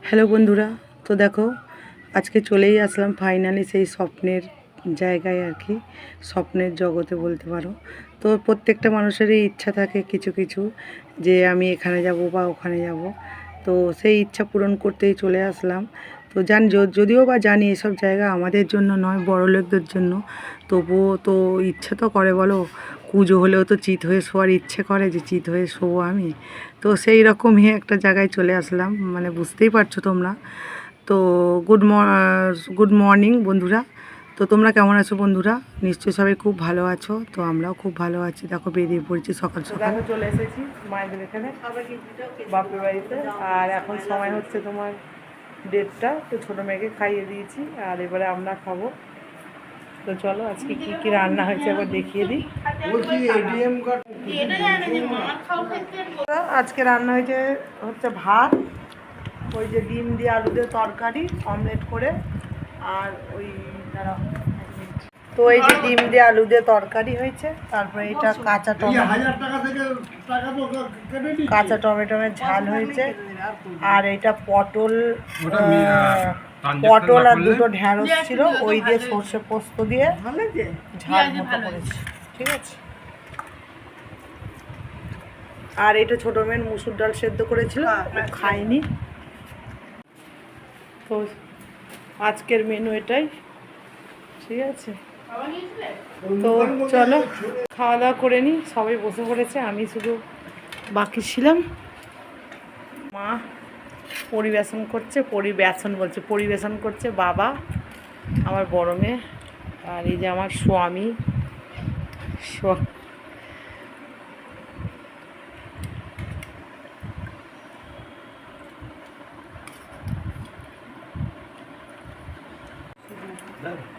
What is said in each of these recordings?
Hello বন্ধুরা, তো দেখো আজকে চলেই আসলাম ফাইনালি সেই স্বপ্নের জায়গায় আর কি, স্বপ্নের জগতে বলতে পারো। তো প্রত্যেকটা মানুষেরই ইচ্ছা থাকে কিছু কিছু, যে আমি এখানে যাব বা ওখানে যাব। তো সেই ইচ্ছা পূরণ করতেই চলে আসলাম। তো যদিও বা জানি এসব জায়গা আমাদের জন্য নয়, বড়লোকদের জন্য, তবুও তো ইচ্ছা তো করে বলো। কুঁজো হলেও তো চিত হয়ে শোয়ার ইচ্ছে করে, যে চিত হয়ে শোবো আমি। তো সেই রকমই একটা জায়গায় চলে আসলাম, মানে বুঝতেই পারছো তোমরা। তো গুড মর্নিং বন্ধুরা। তো তোমরা কেমন আছো বন্ধুরা? নিশ্চয়ই সবাই খুব ভালো আছো। তো আমরাও খুব ভালো আছি। দেখো বেরিয়ে পড়েছি সকাল সকাল, চলে এসেছি মায়েদের এখানে, বাপের বাড়িতে। আর এখন সময় হচ্ছে তোমার 1:30। তো ছোটো মেয়েকে খাইয়ে দিয়েছি, আর এবারে আমরা খাবো। তো চলো আজকে কি কি রান্না হয়েছে একবার দেখিয়ে দিই। আজকে রান্না হচ্ছে ভাত, ওই যে ডিম দিয়ে আলু দিয়ে তরকারি অমলেট করে, আর ওই তো এই যে ডিম দিয়ে আলু দিয়ে তরকারি হয়েছে, তারপরে এটা কাঁচা টমেটোর ঝাল হয়েছে, আর এটা পটল আর দুটো ঢ্যাঁড়স ছিল, ওই দিয়ে সর্ষে পোস্ত দিয়ে ঝাল মতো করেছি। ঠিক আছে। আর এটা ছোটো মেয়ের মুসুর ডাল সেদ্ধ করেছিল, খাইনি। তো আজকের মেনু এটাই। ঠিক আছে, তো চলো খাওয়া দাওয়া করে নিই। সবাই বসে পড়েছে, আমি শুধু বাকি ছিলাম। মা পরিবেশন করছে বাবা, আমার বড় মেয়ে, আর এই যে আমার স্বামী।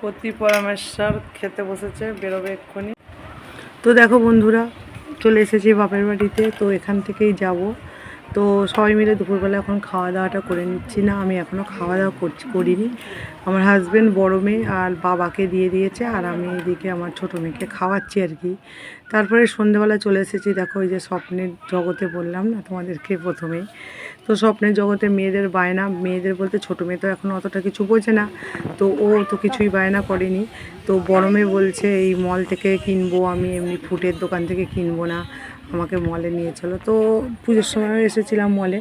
পতি পরমেশ্বর খেতে বসেছে, বেরোবে এক্ষুনি। তো দেখো বন্ধুরা, চলে এসেছি বাপের বাড়িতে। তো এখান থেকেই যাব। তো সবাই মিলে দুপুরবেলা এখন খাওয়া দাওয়াটা করে নিচ্ছি। না, আমি এখনও খাওয়া দাওয়া করিনি। আমার হাজব্যান্ড বড় মেয়ে আর বাবাকে দিয়ে দিয়েছে, আর আমি এদিকে আমার ছোটো মেয়েকে খাওয়াচ্ছি আর কি। তারপরে সন্ধেবেলা চলে এসেছি। দেখো ওই যে স্বপ্নের জগতে বললাম না তোমাদেরকে প্রথমেই। তো স্বপ্নের জগতে মেয়েদের বায়না, মেয়েদের বলতে ছোটো মেয়ে তো এখন অতটা কিছু বোঝে না, তো ও তো কিছুই বায়না করেনি। তো বড় মেয়ে বলছে এই মল থেকে কিনবো, আমি এমনি ফুটের দোকান থেকে কিনবো না, আমাকে মলে নিয়ে চলো। তো পুজোর সময়ও এসেছিলাম মলে,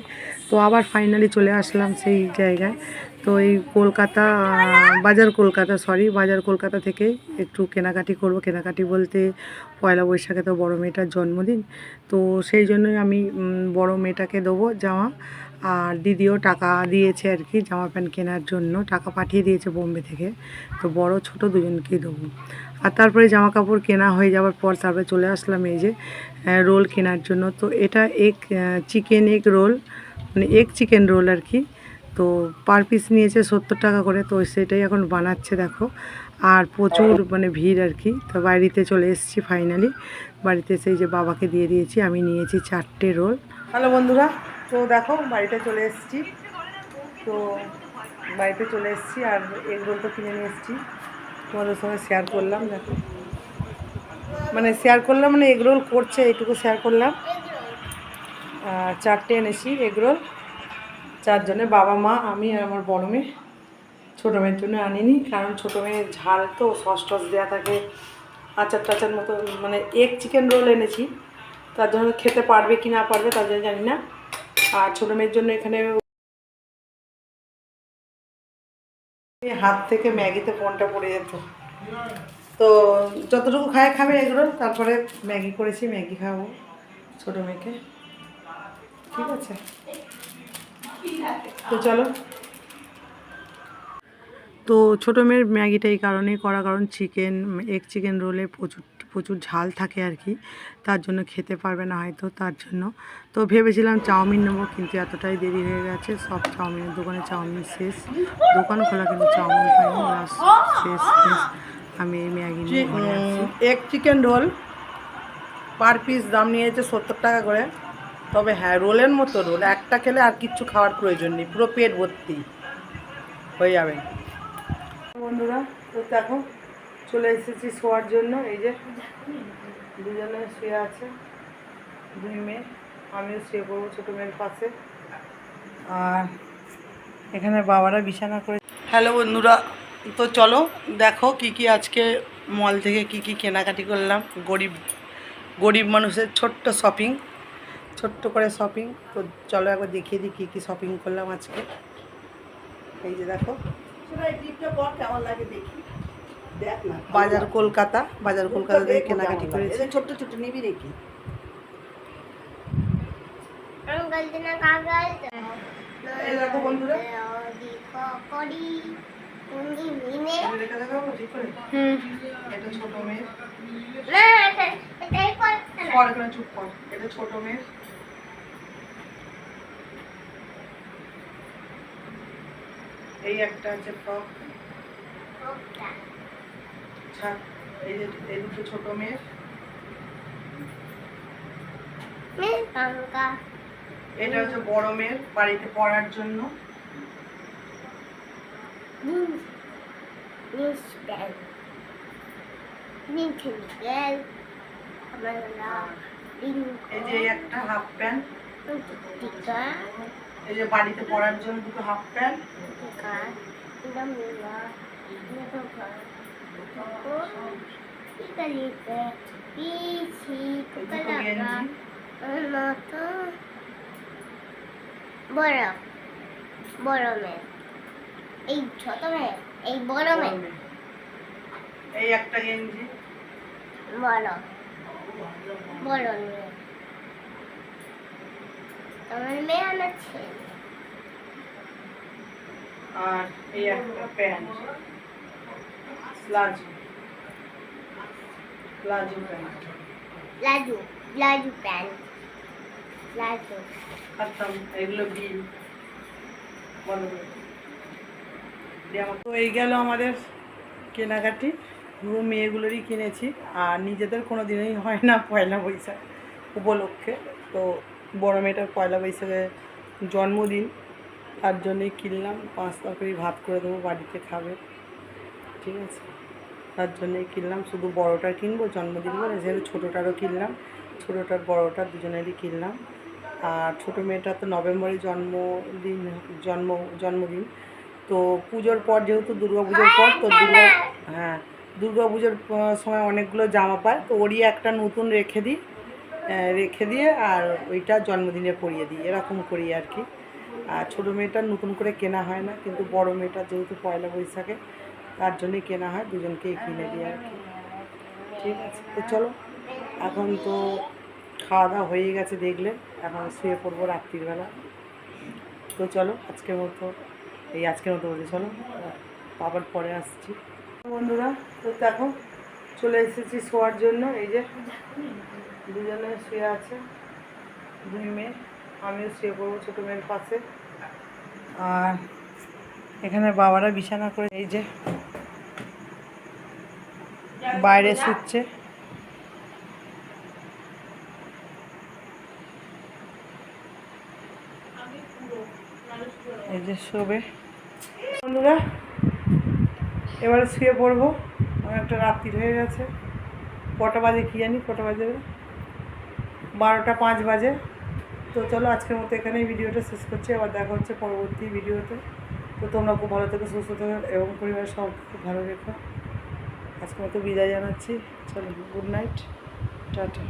তো আবার ফাইনালি চলে আসলাম সেই জায়গায়। তো এই বাজার কলকাতা থেকে একটু কেনাকাটি করব। কেনাকাটি বলতে পয়লা বৈশাখে তো বড় মেয়েটার জন্মদিন, তো সেই জন্যই আমি বড় মেয়েটাকে দেবো জামা। আর দিদিও টাকা দিয়েছে আর কি, জামা প্যান্ট কেনার জন্য টাকা পাঠিয়ে দিয়েছে বোম্বে থেকে। তো বড় ছোট দুজনকেই দেবো। আর তারপরে জামা কাপড় কেনা হয়ে যাওয়ার পর তারপরে চলে আসলাম এই যে রোল কেনার জন্য। তো এটা চিকেন এগ রোল, মানে এগ চিকেন রোল আর কি। তো পার পিস নিয়েছে 70 টাকা করে। তো সেটাই এখন বানাচ্ছে দেখো। আর প্রচুর মানে ভিড় আর কি। তো বাড়িতে চলে এসেছি ফাইনালি। বাড়িতে এসে যে বাবাকে দিয়ে দিয়েছি, আমি নিয়েছি 4টে রোল। হ্যালো বন্ধুরা, তো দেখো বাড়িতে চলে এসেছি। তো বাড়িতে চলে এসেছি, আর এগ রোল তো কিনে নিয়ে এসেছি, তোমাদের সঙ্গে শেয়ার করলাম। দেখো মানে এগ রোল করছে এইটুকু শেয়ার করলাম। 4টে এনেছি এগ রোল, 4 জনে, বাবা মা আমি আর আমার বড় মেয়ে। ছোটো মেয়ের জন্য আনিনি, কারণ ছোটো মেয়ের ঝাল তো সস টস দেওয়া থাকে, আচার টাচার মতো। মানে এগ চিকেন রোল এনেছি, তার জন্য খেতে পারবে কি না পারবে তার জন্য জানি না। আর ছোটো মেয়ের জন্য এখানে হাত থেকে ম্যাগিতে ফোনটা পড়ে যেত। তো যতটুকু খাবে এগ রোল, তারপরে ম্যাগি করেছি, ম্যাগি খাবো ছোটো মেয়েকে। ঠিক আছে, তো চলো। তো ছোটো মেয়ের ম্যাগিটা এই কারণেই করা, কারণ এগ চিকেন রোলে প্রচুর প্রচুর ঝাল থাকে আর কি, তার জন্য খেতে পারবে না হয়তো, তার জন্য। তো ভেবেছিলাম চাউমিন নেবো, কিন্তু এতটাই দেরি হয়ে গেছে, সব চাউমিনের দোকানে চাউমিন শেষ, দোকান খোলা কিন্তু চাউমিন পাইনি, শেষ। আমি এই ম্যাগি নিয়ে ঘরে আসছি। Egg chicken roll per piece দাম নিয়েছে 70 টাকা করে। তবে হ্যাঁ, রোলের মতো রোল, একটা খেলে আর কিচ্ছু খাওয়ার প্রয়োজন নেই, পুরো পেট ভর্তি হয়ে যাবে। বন্ধুরা, তো দেখো চলে এসেছি শোয়ার জন্য। এই যে দুজনে শুয়ে আছে, দুই মেয়ে, আমিও শুয়ে পড়বো ছোটো মেয়ের পাশে। আর এখানে বাবারা বিছানা করে। হ্যালো বন্ধুরা, তো চলো দেখো কি কি আজকে মল থেকে কি কি কেনাকাটি করলাম। গরিব মানুষের ছোট্ট শপিং, ছোট্ট করে শপিং। তো চলো একবার দেখিয়ে দিই কী কী শপিং করলাম আজকে। এই যে দেখো, কেমন লাগে দেখি, দেখ না। বাজার কলকাতা থেকে কেনাকাটি করেছি। ছোট্ট ছোট্ট নিবি রেখে এই দেখো বন্ধুরা, এটা ছোট মেয়ে, চুপ কর, এটা ছোট মেয়ে। এই একটা আছে ফ্রক, এই যে এই দুটো ছোট মেয়ের। এটা হচ্ছে বড় মেয়ের বাড়িতে পড়ার জন্য। এই যে একটা হাফ প্যান্ট, এই যে বাড়িতে পড়ার জন্য দুটো হাফ প্যান্ট। বড় মেয়ে, এই ছোট মেয়ে, এই বড় মেয়ে, এই একটা গেঞ্জি, বড় বড় মেয়ে, আমার মেয়ে আমার ছেলে। আর এই একটা প্যান্ট, প্লাজো প্যান্ট, লাজু প্যান্ট, লাজু। খতম। এগুলো বিল বলো। তো এই গেল আমাদের কেনাকাটি, পুরো মেয়েগুলোরই কিনেছি। আর নিজেদের কোনো দিনই হয় না পয়লা বৈশাখ উপলক্ষে। তো বড় মেয়েটার পয়লা বৈশাখে জন্মদিন, তার জন্যই কিনলাম। 5 তরকারি ভাত করে দেবো, বাড়িতে খাবে, ঠিক আছে। তার জন্যই কিনলাম, শুধু বড়টা কিনবো জন্মদিন বলে, যেহেতু ছোটোটারও কিনলাম, ছোটোটার বড়টার দুজনেরই কিনলাম। আর ছোটো মেয়েটার তো নভেম্বরে জন্মদিন। তো পুজোর পর, যেহেতু দুর্গাপুজোর পর, তো দুর্গাপুজোর সময় অনেকগুলো জামা পায়, তো ওরই একটা নতুন রেখে দিয়ে আর ওইটা জন্মদিনে পরিয়ে দিই, এরকম করি আর কি। আর ছোটো মেয়েটার নতুন করে কেনা হয় না, কিন্তু বড় মেয়েটা যেহেতু পয়লা বৈশাখে, তার জন্যই কেনা হয়, দুজনকেই কিনে দিই আর কি, ঠিক আছে। তো চলো, এখন তো খাওয়া দাওয়া হয়ে গেছে দেখলে, এখন শুয়ে পড়বো রাত্রিবেলা। তো চলো আজকের মতো বলছি, চলো আবার পরে আসছি বন্ধুরা। তো দেখো চলে এসেছি শোয়ার জন্য। এই যে দুজনে শুয়ে আছে, দুই মেয়ে, আমিও শুয়ে পড়বো ছোটো মেয়ের পাশে। আর এখানে বাবারা বিছানা করে, এই যে বাইরে শুচ্ছে। এই যে শোবে বন্ধুরা, এবারে শুয়ে পড়বো। অনেকটা রাত্রি হয়ে গেছে, কটা বাজে কি জানি, কটা বাজে, 12টা 5 বাজে। তো চলো আজকের মতো এখানেই ভিডিওটা শেষ করছি, আবার দেখা হচ্ছে পরবর্তী ভিডিওতে। তো তোমরা খুব ভালো থেকো, সুস্থ থেকো এবং পরিবারের সব খুব ভালো রেখো। আজকের মতো বিদায় জানাচ্ছি, চলো গুড নাইট, টাটা।